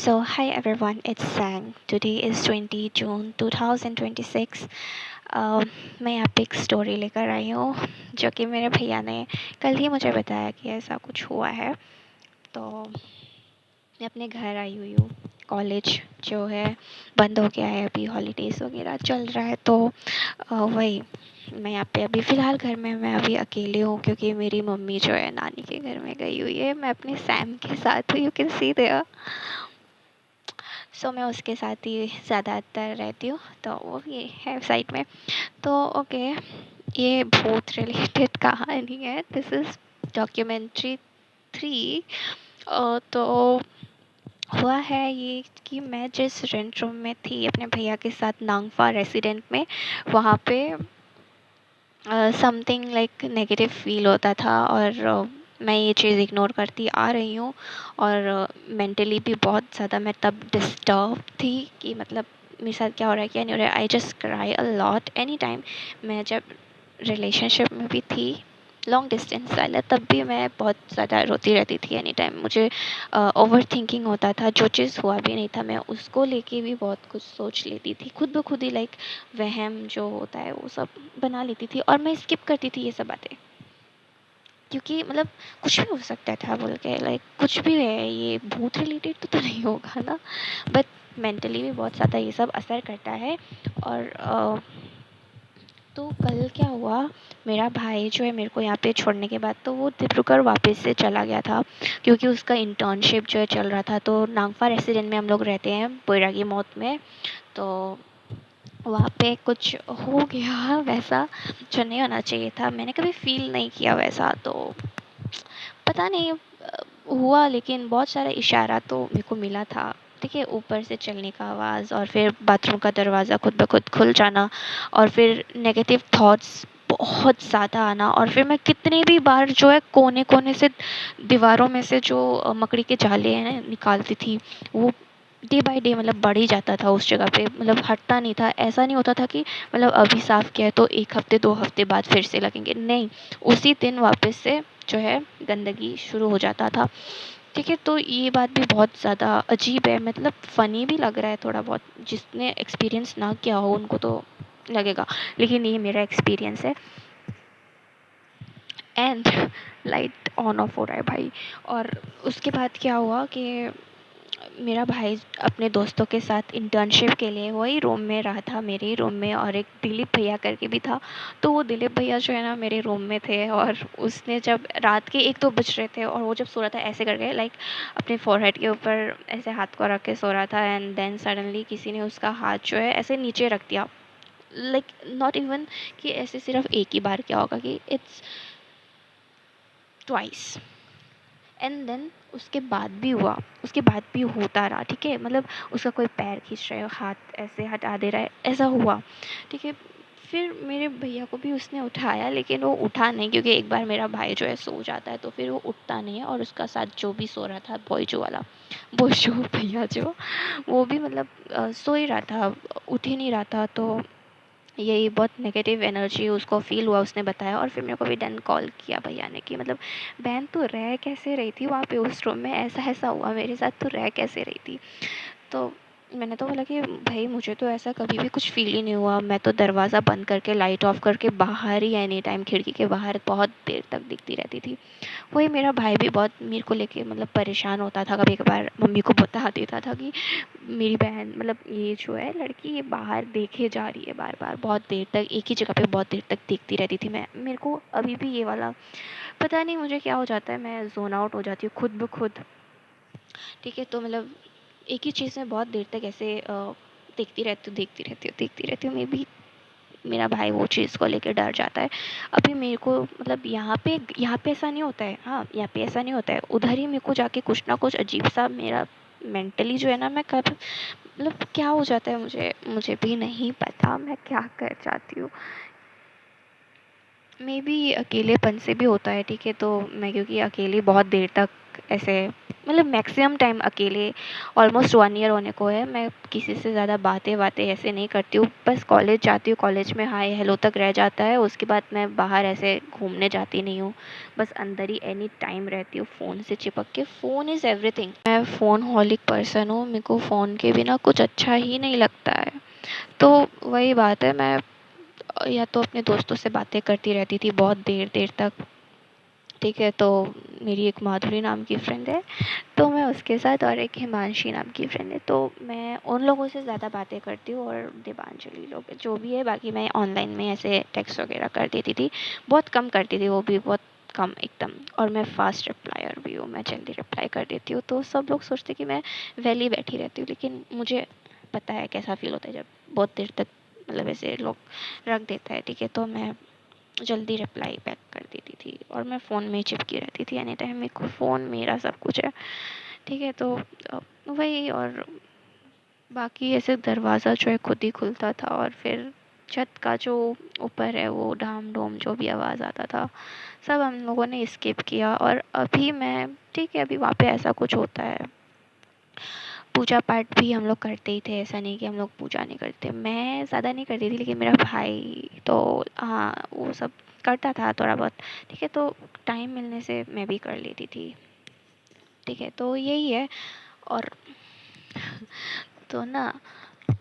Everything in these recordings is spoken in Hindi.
So, hi everyone, it's Sang. Today is 20 June 2026. मैं यहाँ पे एक स्टोरी लेकर आई हूँ जो कि मेरे भैया ने कल ही मुझे बताया कि ऐसा कुछ हुआ है। तो मैं अपने घर आई हुई हूँ। कॉलेज जो है बंद हो गया है, अभी हॉलीडेज़ वगैरह चल रहा है। तो वही मैं यहाँ पे अभी फ़िलहाल घर में मैं अभी अकेली हूँ क्योंकि मेरी मम्मी जो है नानी के घर में गई हुई है। मैं अपने सैम के साथ हूँ, यू कैन सी देयर। सो मैं उसके साथ ही ज़्यादातर रहती हूँ, तो वो ये है साइड में। तो ओके, ये भूत रिलेटेड कहानी है। This is documentary 3। तो हुआ है ये कि मैं जिस रेंट रूम में थी अपने भैया के साथ नांगफा रेसिडेंट में, वहाँ पे समथिंग लाइक नेगेटिव फील होता था। और मैं ये चीज़ इग्नोर करती आ रही हूँ। और मेंटली भी बहुत ज़्यादा मैं तब डिस्टर्ब थी कि मतलब मेरे साथ क्या हो रहा है क्या नहीं हो रहा है। I just cry a lot any time. मैं जब रिलेशनशिप में भी थी, लॉन्ग डिस्टेंस वाला, तब भी मैं बहुत ज़्यादा रोती रहती थी एनी टाइम। मुझे ओवर थिंकिंग होता था, जो चीज़ हुआ भी नहीं था मैं उसको लेके भी बहुत कुछ सोच लेती थी खुद ब खुद ही, लाइक वहम जो होता है वो सब बना लेती थी। और मैं स्किप करती थी ये सब बातें क्योंकि मतलब कुछ भी हो सकता था बोल के, लाइक कुछ भी है, ये भूत रिलेटेड तो नहीं होगा ना। बट मेंटली भी बहुत ज़्यादा ये सब असर करता है। और तो कल क्या हुआ, मेरा भाई जो है मेरे को यहाँ पे छोड़ने के बाद तो वो डिब्रूगढ़ वापस से चला गया था क्योंकि उसका इंटर्नशिप जो है चल रहा था। तो नागफा रेसिडेंट में हम लोग रहते हैं, बैरागी मौत में। तो वहाँ पे कुछ हो गया वैसा जो नहीं होना चाहिए था। मैंने कभी फील नहीं किया वैसा, तो पता नहीं हुआ, लेकिन बहुत सारा इशारा तो मेरे को मिला था। ठीक है, ऊपर से चलने का आवाज़ और फिर बाथरूम का दरवाज़ा खुद ब खुद खुल जाना और फिर नेगेटिव थॉट्स बहुत ज़्यादा आना। और फिर मैं कितनी भी बार जो है कोने कोने से दीवारों में से जो मकड़ी के जाले हैं निकालती थी, वो डे बाय डे मतलब बढ़ ही जाता था उस जगह पे, मतलब हटता नहीं था। ऐसा नहीं होता था कि मतलब अभी साफ़ किया है तो 1 हफ़्ते 2 हफ़्ते बाद फिर से लगेंगे, नहीं, उसी दिन वापस से जो है गंदगी शुरू हो जाता था। ठीक है, तो ये बात भी बहुत ज़्यादा अजीब है, मतलब फ़नी भी लग रहा है थोड़ा बहुत। जिसने एक्सपीरियंस ना किया हो उनको तो लगेगा, लेकिन ये मेरा एक्सपीरियंस है। एंड लाइट ऑन ऑफ हो रहा है भाई। और उसके बाद क्या हुआ कि मेरा भाई अपने दोस्तों के साथ इंटर्नशिप के लिए वही रूम में रहा था, मेरे ही रूम में। और एक दिलीप भैया करके भी था। तो वो दिलीप भैया जो है ना मेरे रूम में थे, और उसने जब रात के 1-2 बज रहे थे और वो जब सो रहा था ऐसे करके, लाइक अपने फोरहेड के ऊपर ऐसे हाथ को रख के सो रहा था। एंड देन सडनली किसी ने उसका हाथ जो है ऐसे नीचे रख दिया, लाइक नॉट इवन कि ऐसे सिर्फ एक ही बार क्या होगा कि इट्स ट्वाइस। एंड देन उसके बाद भी हुआ, उसके बाद भी होता रहा। ठीक है, मतलब उसका कोई पैर खींच रहा है, हाथ ऐसे हटा दे रहा है, ऐसा हुआ। ठीक है, फिर मेरे भैया को भी उसने उठाया, लेकिन वो उठा नहीं क्योंकि एक बार मेरा भाई जो है सो जाता है तो फिर वो उठता नहीं है। और उसका साथ जो भी सो रहा था, बोइजो वाला, बोइजो भैया जो, वो भी मतलब सो ही रहा था, उठ ही नहीं रहा था। तो यही बहुत नेगेटिव एनर्जी उसको फ़ील हुआ, उसने बताया। और फिर मेरे को भी देन कॉल किया भैया ने कि मतलब बहन तू रह कैसे रही थी वहाँ पे उस रूम में, ऐसा ऐसा हुआ मेरे साथ, तू रह कैसे रही थी। तो मैंने तो बोला कि भाई मुझे तो ऐसा कभी भी कुछ फ़ील ही नहीं हुआ, मैं तो दरवाज़ा बंद करके लाइट ऑफ़ करके बाहर ही एनी टाइम खिड़की के बाहर बहुत देर तक दिखती रहती थी। वही मेरा भाई भी बहुत मेरे को लेके मतलब परेशान होता था, कभी कभार मम्मी को बता देता था कि मेरी बहन मतलब ये जो है लड़की ये बाहर देखे जा रही है बार बार, बहुत देर तक एक ही जगह पे बहुत देर तक देखती रहती थी। मैं, मेरे को अभी भी ये वाला पता नहीं मुझे क्या हो जाता है, मैं जोन आउट हो जाती हूँ खुद ब खुद। ठीक है, तो मतलब एक ही चीज़ में बहुत देर तक ऐसे देखती रहती हूँ। मे बी मेरा भाई वो चीज़ को लेके डर जाता है। अभी मेरे को मतलब यहाँ पे ऐसा नहीं होता है, हाँ यहाँ पे ऐसा नहीं होता है, उधर ही मेरे को जाके कुछ ना कुछ अजीब सा मेरा मेंटली जो है ना, मैं कब मतलब क्या हो जाता है, मुझे मुझे भी नहीं पता मैं क्या कर जाती हूँ। मे बी अकेलेपन से भी होता है। ठीक है, तो मैं क्योंकि अकेली बहुत देर तक ऐसे मतलब मैक्सिमम टाइम अकेले, ऑलमोस्ट 1 ईयर होने को है, मैं किसी से ज़्यादा बातें ऐसे नहीं करती हूँ। बस कॉलेज जाती हूँ, कॉलेज में हाय हेलो तक रह जाता है, उसके बाद मैं बाहर ऐसे घूमने जाती नहीं हूँ। बस अंदर ही एनी टाइम रहती हूँ फ़ोन से चिपक के। Phone is everything. मैं फ़ोन हॉलिक पर्सन हूँ, मेरे को फ़ोन के बिना कुछ अच्छा ही नहीं लगता है। तो वही बात है, मैं या तो अपने दोस्तों से बातें करती रहती थी बहुत देर देर तक, ठीक है। तो मेरी एक माधुरी नाम की फ्रेंड है, तो मैं उसके साथ, और एक हिमांशी नाम की फ्रेंड है, तो मैं उन लोगों से ज़्यादा बातें करती हूँ। और दीपांजलि लोग जो भी है, बाकी मैं ऑनलाइन में ऐसे टेक्स्ट वगैरह कर देती थी, बहुत कम करती थी, वो भी बहुत कम एकदम। और मैं फ़ास्ट रिप्लायर भी हूँ, मैं जल्दी रिप्लाई कर देती हूँ। तो सब लोग सोचते कि मैं वैली बैठी रहती हूँ, लेकिन मुझे पता है कैसा फ़ील होता है जब बहुत देर तक मतलब ऐसे लोग रख देता है, ठीक है। तो मैं जल्दी रिप्लाई बैक कर देती थी, और मैं फ़ोन में ही चिपकी रहती थी एनी टाइम। मेरे को फ़ोन मेरा सब कुछ है, ठीक है। तो वही, और बाकी ऐसे दरवाज़ा जो है खुद ही खुलता था, और फिर छत का जो ऊपर है वो डाम डोम जो भी आवाज़ आता था, सब हम लोगों ने स्किप किया। और अभी मैं, ठीक है, अभी वहाँ पे ऐसा कुछ होता है, पूजा पाठ भी हम लोग करते ही थे, ऐसा नहीं कि हम लोग पूजा नहीं करते। मैं ज़्यादा नहीं करती थी, लेकिन मेरा भाई तो हाँ वो सब करता था थोड़ा बहुत, ठीक है। तो टाइम मिलने से मैं भी कर लेती थी, ठीक है। तो यही है। और तो ना,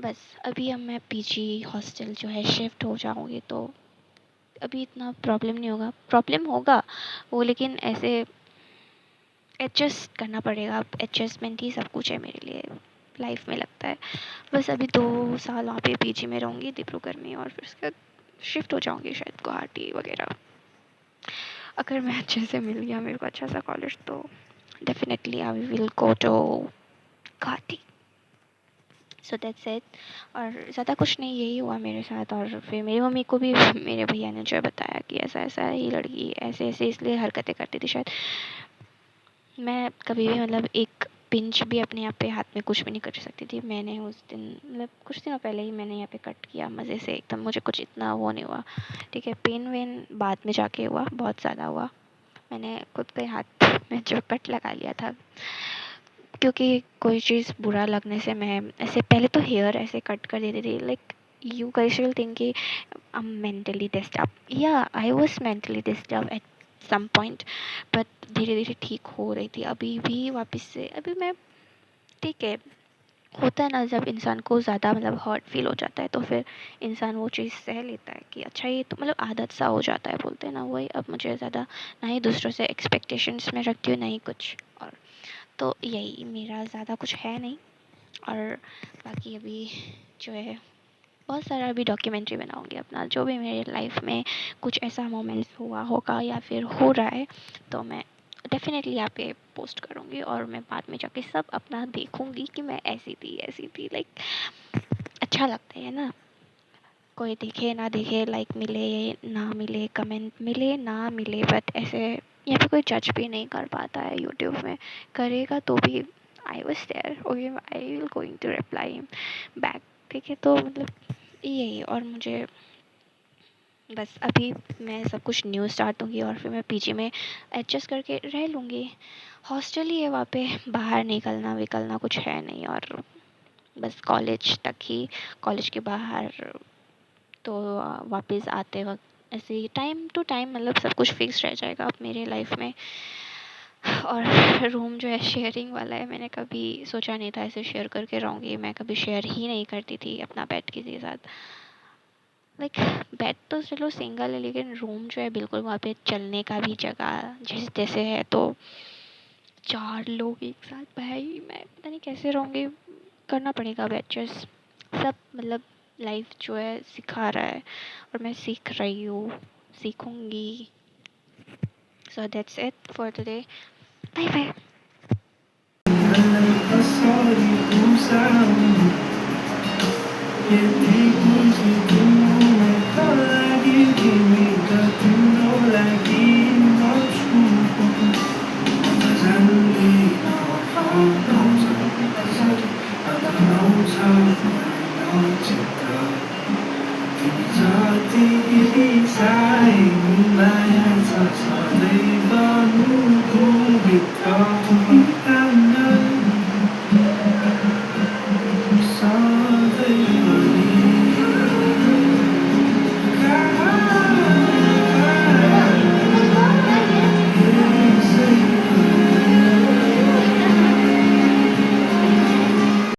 बस अभी अब मैं पीजी हॉस्टल जो है शिफ्ट हो जाऊँगी, तो अभी इतना प्रॉब्लम नहीं होगा। प्रॉब्लम होगा वो, लेकिन ऐसे एडजस्ट करना पड़ेगा। अब एडजस्टमेंट ही सब कुछ है मेरे लिए लाइफ में, लगता है। बस अभी 2 साल वहाँ पे पीजी में रहूँगी डिब्रूगढ़ में, और फिर उसके बाद शिफ्ट हो जाऊँगी शायद गुवाहाटी वगैरह। अगर मैं अच्छे से मिल गया मेरे को अच्छा सा कॉलेज, तो definitely I will go to Guwahati. So that's it. और ज़्यादा कुछ नहीं, यही हुआ मेरे साथ। और फिर मेरी मम्मी को भी मेरे भैया ने जो है बताया कि ऐसा ऐसा है, ये लड़की ऐसे ऐसे इसलिए हरकतें करती थी शायद। मैं कभी भी मतलब एक पिंच भी अपने यहाँ पे हाथ में कुछ भी नहीं कर सकती थी। मैंने उस दिन मतलब कुछ दिनों पहले ही मैंने यहाँ पे कट किया मज़े से एकदम, मुझे कुछ इतना वो नहीं हुआ, ठीक है। पेन वेन बाद में जाके हुआ, बहुत ज़्यादा हुआ। मैंने खुद के हाथ में जो कट लगा लिया था, क्योंकि कोई चीज़ बुरा लगने से मैं ऐसे पहले तो हेयर ऐसे कट कर देती थी, like you guys will think कि आई एम मेंटली डिस्टर्ब, या I was mentally disturb at some point, but धीरे धीरे ठीक हो रही थी। अभी भी वापस से अभी मैं, ठीक है। होता है ना, जब इंसान को ज़्यादा मतलब हर्ट फील हो जाता है, तो फिर इंसान वो चीज़ सह लेता है कि अच्छा ये तो मतलब आदत सा हो जाता है, बोलते हैं ना। वही, अब मुझे ज़्यादा ना ही दूसरों से एक्सपेक्टेशंस में रखती हूँ, ना ही कुछ और। तो यही मेरा, ज़्यादा कुछ है नहीं। और बाकी अभी जो है बहुत सारा अभी डॉक्यूमेंट्री बनाऊँगी अपना, जो भी मेरे लाइफ में कुछ ऐसा मोमेंट्स हुआ होगा या फिर हो रहा है, तो मैं डेफ़िनेटली यहाँ पे पोस्ट करूँगी। और मैं बाद में जाके सब अपना देखूँगी कि मैं ऐसी थी, लाइक अच्छा लगता है ना। कोई देखे ना देखे, लाइक मिले ना मिले, कमेंट मिले ना मिले, बट ऐसे यहाँ पे कोई जज भी नहीं कर पाता है यूट्यूब में। करेगा तो भी I was there, okay, I will going to reply back, ठीक है। तो मतलब यही। और मुझे बस अभी मैं सब कुछ न्यू स्टार्ट दूँगी, और फिर मैं पीजी में एडजस्ट करके रह लूँगी। हॉस्टल ही है वहाँ पे, बाहर निकलना विकलना कुछ है नहीं। और बस कॉलेज तक ही, कॉलेज के बाहर तो वापस आते वक्त ऐसे ही टाइम टू टाइम मतलब सब कुछ फिक्स रह जाएगा अब मेरे लाइफ में। और रूम जो है शेयरिंग वाला है, मैंने कभी सोचा नहीं था ऐसे शेयर करके रहूँगी। मैं कभी शेयर ही नहीं करती थी अपना बेड किसी के साथ। लाइक बेड तो चलो सिंगल है, लेकिन रूम जो है बिल्कुल वहाँ पे चलने का भी जगह जिस जैसे है, तो 4 लोग एक साथ, भाई मैं पता नहीं कैसे रहूँगी। करना पड़ेगा अब एडजस्ट। सब मतलब लाइफ जो है सिखा रहा है, और मैं सीख रही हूँ, सीखूँगी। So that's it for today, bye bye.